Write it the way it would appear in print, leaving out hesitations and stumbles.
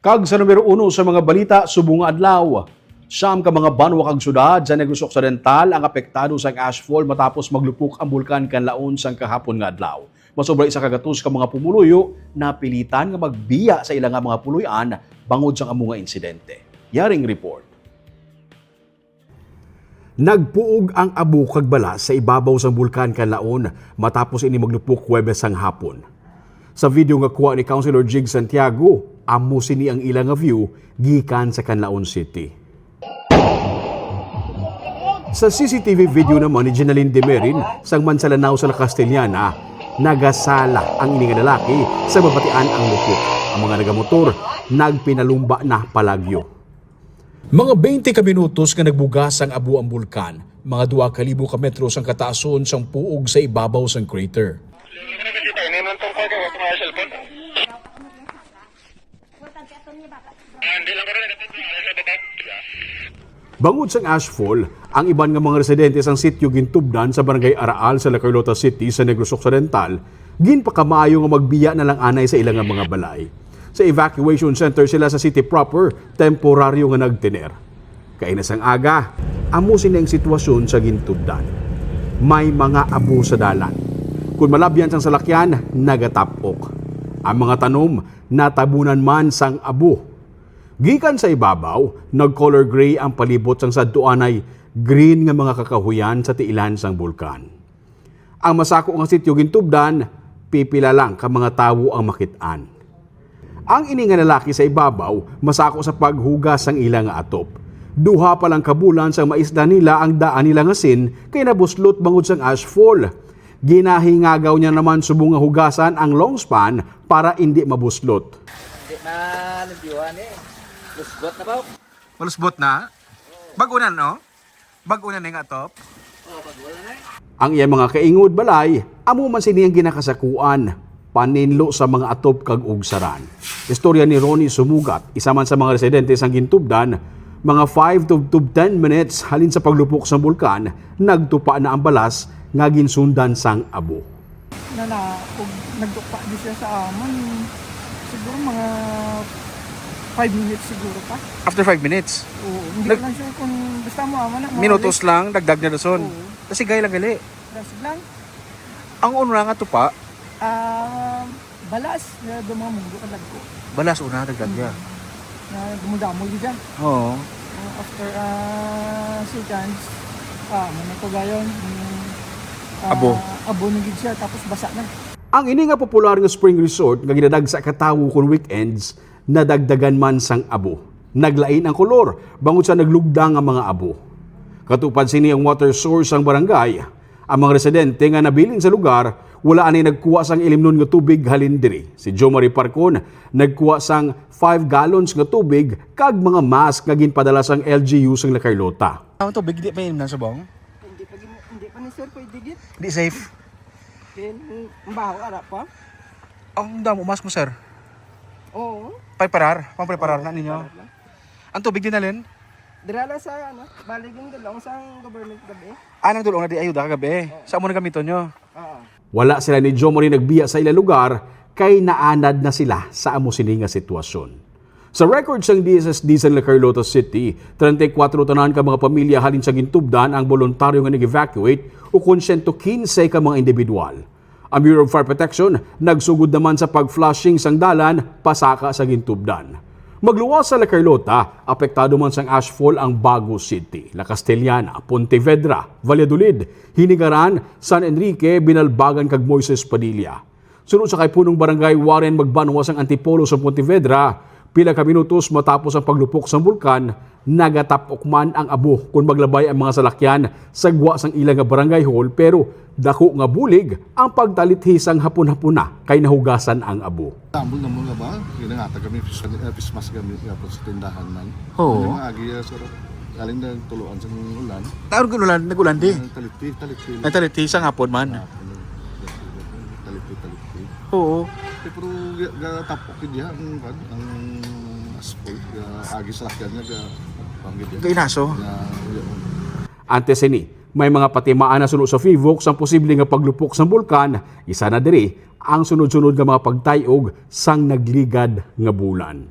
Kag sa numero 1 sa mga balita subong nga adlaw. Siyam ka mga banwa kag syudad sa Negros Occidental ang apektado sa ashfall matapos maglupok ang bulkan kanlaon sang kahapon nga adlaw. Masobra isa kagatos ka mga pumuluyo na pilitan nga magbiya sa ilang nga mga puluyan bangod sa amo nga insidente. Yaring report. Nagpuog ang abo kag balas sa ibabaw sang bulkan kanlaon matapos ini maglupok Huwebes sang hapon. Sa video nga kuha ni Councilor Jig Santiago, amo sini ang ilang nga view gikan sa Canlaon City. Sa CCTV video naman ni Jenaline Demerin sang Mansalanaw sa La Castellana, nagasala ang ini nga lalaki sa mabatian ang lupok. Ang mga nagamotor nagpinalumba na palagyo. Mga 20 ka minutos nga nagbugas ang abo ang bulkan, mga 2,000 ka metros ang kataason sang puog sa ibabaw sang crater. Bangod sang ashfall, ang iban nga mga residente sang sitio gintubdan sa Barangay Araal sa La Carlota City sa Negros Occidental, ginpakamaayo nga magbiya na lang anay sa ilang nga mga balay. Sa evacuation center sila sa city proper, temporaryo nga nagtener. Kainas ang aga, amo sila ang sitwasyon sa gintubdan. May mga abo sa dalan. Kung malabyan sang salakyan, nagatapok. Ang mga tanom, natabunan man sang abo. Gikan sa ibabaw, nag-color gray ang palibot sang sadtuan ay green nga mga kakahuyan sa tiilan sang bulkan. Ang masako nga sityo gintubdan, pipila lang ka mga tawo ang makitaan. Ang ini nga lalaki sa ibabaw, masako sa paghugas sang ilang nga atop. Duha pa lang kabulan sang maisda nila ang daan nila nga sin kay nabuslot bangod sang ashfall. Ginahingagaw niya naman subong nga hugasan ang long span para hindi mabuslot. Hindi na nagdiwan eh. Lusbot na ba? Malusbot na? Bagunan, no? Bagunan nga top? Oo, pag-wala na eh. Ang iyang mga kaingod balay, amo man siniyang ginakasakuan, paninlo sa mga atop kag ugsaran. Istorya ni Ronnie Sumugat, isa man sa mga residente sang gintubdan, mga 5 to 10 minutes halin sa paglupok sa bulkan, nagtupa na ang balas nga ginsundan sang abo. Kung nagtukpa di siya sa amon, siguro mga 5 minutes siguro pa. After 5 minutes? Oo, hindi ko lang sure kung basta mo amon na. Minutos lang, dagdag na rason. Oo. Kasi gaya lang gali. Dasig lang. Ang unra nga to pa, Balas na dumamundo ka ko. balas una, dagdag niya. Na gumudamoy dyan. Oo. After seconds, ano to gayon? Abo. Abo na gid siya, tapos basa na. Ang ini nga popular nga spring resort nga ginadag sa katawo kon weekends, nadagdagan man sang abo. Naglain ang kolor, bangod sa naglugdang ang mga abo. Katupad sini ang water source ang barangay. Ang mga residente nga nabilin sa lugar, wala anay nagkuha sang ilimnon nga tubig halin diri. Si Jo Marie Parcon nagkuha sang 5 gallons nga tubig kag mga mask nga ginpadala sang LGU sang La Carlota. Ang tubig, di pa yun na subong? Hindi pa ni sir pwede gid. Di safe. Then baho ara pa. Ang damo, mask mo sir. Oo. Pampreparar na ninyo. Ang tubig din alin? Dirala sa baligin dalong sa government gabi. Anong dulong na di ayuda kagabi? Saan mo na gamiton nyo? Oo. Wala sila ni Jo Marie nagbiya sa ilang lugar kay naanad na sila sa amo sini nga sitwasyon. Sa record sang DSSD sa La Carlota City, 34 tanan ka mga pamilya halin sa gintubdan ang voluntaryo nga nag-evacuate o kung 115 ka mga individual. Ang Bureau of Fire Protection nagsugod naman sa pag-flushing sang dalan pasaka sa gintubdan. Magluwas sa La Carlota, apektado man sang ashfall ang Bago City, La Castellana, Pontevedra, Valladolid, Hinigaran, San Enrique, Binalbagan kag Moises Padilla. Sunod sa kay punong barangay Warren magbanwas ang Antipolo sa Pontevedra, pila ka minutos matapos ang paglupok sa bulkan, nagatapok man ang abo kung maglabay ang mga salakyan sa gwa sang ilang nga barangay hall pero dako nga bulig ang pagtalithisang hapon-hapon kay nahugasan ang abo. Tambol na mga ba? Ginangata kami fish mask kami sa tindahan man. Oo. Yung agi sir. Galing na tuluan sa ulan. Taon ko nagulan di. Taliti. Ay taliti sa hapon man. Taliti. Oo. Pero tapok dia ang asphalt agi sa lakyan nga panggid. Gainaso. Antes ini, may mga patimaan na sunod sa FIVOX ang posible nga paglupok sa bulkan, isa na diri ang sunod-sunod nga mga pagtayog sang nagligad nga bulan.